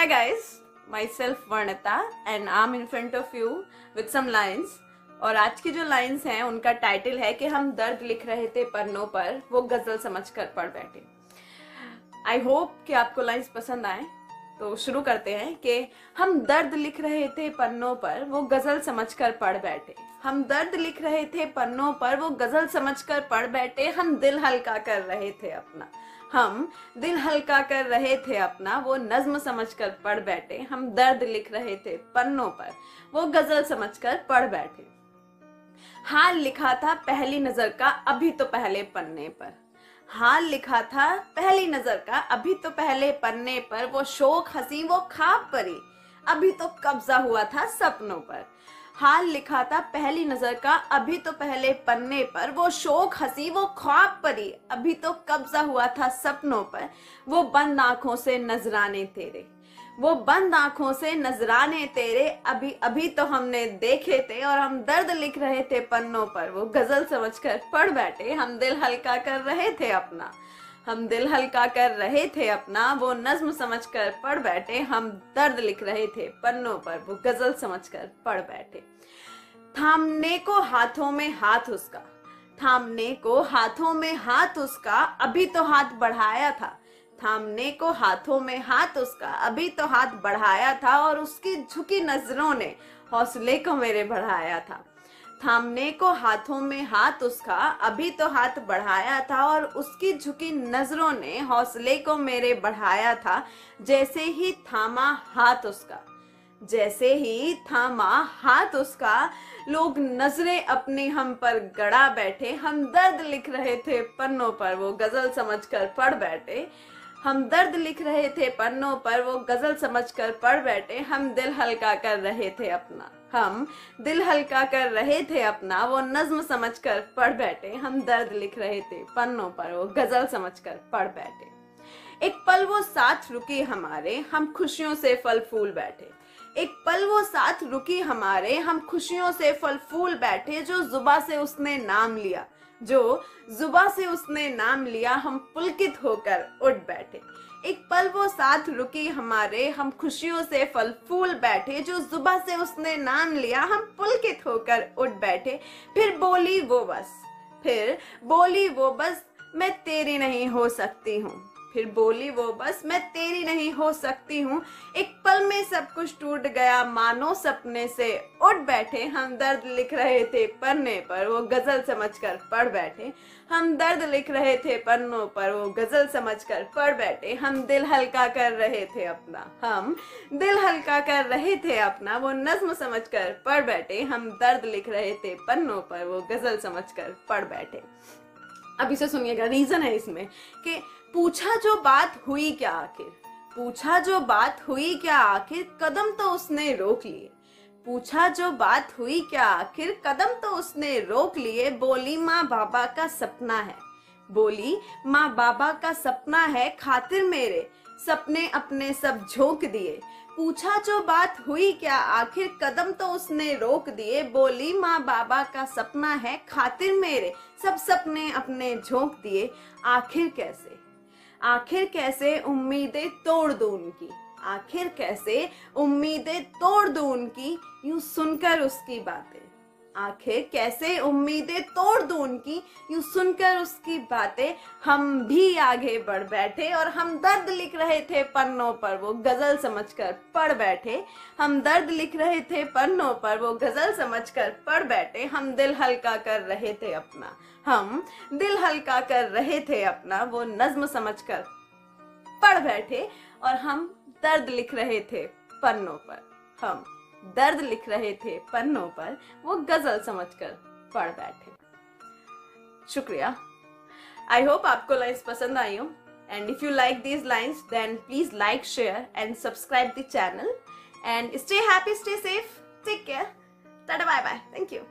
Hi guys, myself Varnita and I'm in front of you with some lines. और आज की जो lines हैं उनका टाइटल है कि हम दर्द लिख रहे थे पन्नों पर, वो गजल समझकर पढ़ बैठे। आई होप कि आपको लाइंस पसंद आए। तो शुरू करते हैं कि हम दर्द लिख रहे थे पन्नों पर, वो गजल समझकर पढ़ बैठे। हम दर्द लिख रहे थे पन्नों पर, वो गजल समझकर पढ़ बैठे। हम दिल हल्का कर रहे थे अपना, हम दिल हल्का कर रहे थे अपना, वो नज्म समझकर पढ़ बैठे। हम दर्द लिख रहे थे पन्नों पर, वो गजल समझकर पढ़ बैठे। हाल लिखा था पहली नजर का अभी तो पहले पन्ने पर, हाल लिखा था पहली नजर का अभी तो पहले पन्ने पर। वो शौक हंसी वो ख्वाब परी, अभी तो कब्जा हुआ था सपनों पर। हाल लिखा था पहली नजर का अभी तो पहले पन्ने पर। वो शौक हंसी वो ख्वाब परी, अभी तो कब्जा हुआ था सपनों पर। वो बंद आंखों से नजराने तेरे, वो बंद आंखों से नजराने तेरे, अभी अभी तो हमने देखे थे। और हम दर्द लिख रहे थे पन्नों पर, वो गजल समझकर पढ़ बैठे। हम दिल हल्का कर रहे थे अपना, हम दिल हल्का कर रहे थे अपना, वो नज्म समझकर पढ़ बैठे। हम दर्द लिख रहे थे पन्नों पर, वो गजल समझकर पढ़ बैठे। थामने को हाथों में हाथ उसका, थामने को हाथों में हाथ उसका, अभी तो हाथ बढ़ाया था। थामने को हाथों में हाथ उसका, अभी तो हाथ बढ़ाया था। और उसकी झुकी नजरों ने हौसले को मेरे बढ़ाया था। थामने को हाथों में हाथ उसका, अभी तो हाथ बढ़ाया था। और उसकी झुकी नजरों ने हौसले को मेरे बढ़ाया था। जैसे ही थामा हाथ उसका, जैसे ही थामा हाथ उसका, लोग नजरें अपनी हम पर गड़ा बैठे। हम दर्द लिख रहे थे पन्नों पर, वो गजल समझकर पढ़ बैठे। हम दर्द लिख रहे थे पन्नों पर, वो गजल समझकर पढ़ बैठे। हम दिल हल्का कर रहे थे अपना, हम दिल हल्का कर रहे थे अपना, वो नज्म समझकर पढ़ बैठे। हम दर्द लिख रहे थे पन्नों पर, वो गजल समझकर पढ़ बैठे। एक पल वो साथ रुकी हमारे, हम खुशियों से फल फूल बैठे। एक पल वो साथ रुकी हमारे, हम खुशियों से फल फूल बैठे। जो जुबा से उसने नाम लिया, जो जुबा से उसने नाम लिया, हम पुलकित होकर उठ बैठे। एक पल वो साथ रुकी हमारे, हम खुशियों से फल फूल बैठे। जो जुबा से उसने नाम लिया, हम पुलकित होकर उठ बैठे। फिर बोली वो बस, फिर बोली वो बस, मैं तेरी नहीं हो सकती हूँ। फिर बोली वो बस, मैं तेरी नहीं हो सकती हूँ। एक पल में सब कुछ टूट गया मानो सपने से उठ बैठे। हम दर्द लिख रहे थे पन्ने पर, वो गजल समझकर पढ़ बैठे। हम दर्द लिख रहे थे पन्नों पर, वो गजल समझकर पढ़ बैठे। हम दिल हल्का कर रहे थे अपना, हम दिल हल्का कर रहे थे अपना, वो नज्म समझकर पढ़ बैठे। हम दर्द लिख रहे थे पन्नों पर, वो गजल समझकर पढ़ बैठे। अब इसे सुनिएगा, रीजन है इसमें कि पूछा जो बात हुई क्या आखिर, पूछा जो बात हुई क्या आखिर, कदम तो उसने रोक लिए। पूछा जो बात हुई क्या आखिर, कदम तो उसने रोक लिए। बोली माँ बाबा का सपना है, बोली माँ बाबा का सपना है, खातिर मेरे सपने अपने सब झोंक दिए। पूछा जो बात हुई क्या आखिर, कदम तो उसने रोक दिए। बोली माँ बाबा का सपना है, खातिर मेरे सब सपने अपने झोंक दिए। आखिर कैसे, आखिर कैसे उम्मीदें तोड़ दूं उनकी, आखिर कैसे उम्मीदें तोड़ दूं उनकी, यूं सुनकर उसकी बातें। आखिर कैसे उम्मीदें तोड़ दूं उनकी, यूं सुनकर उसकी बातें। हम भी आगे बढ़ बैठे और हम दर्द लिख रहे थे पन्नों पर, वो गजल समझकर पढ़ बैठे। हम दर्द लिख रहे थे पन्नों पर, वो गजल समझकर पढ़ बैठे। हम दिल हल्का कर रहे थे अपना, हम दिल हल्का कर रहे थे अपना, वो नज्म समझकर पढ़ बैठे। और हम दर्द लिख रहे थे पन्नों पर, हम दर्द लिख रहे थे पन्नों पर, वो गजल समझकर पढ़ बैठे। शुक्रिया। आई होप आपको लाइन्स पसंद आई हो। And if you like these lines then please like, share and subscribe the channel. And stay happy, stay safe, take care, tata, bye bye, thank you.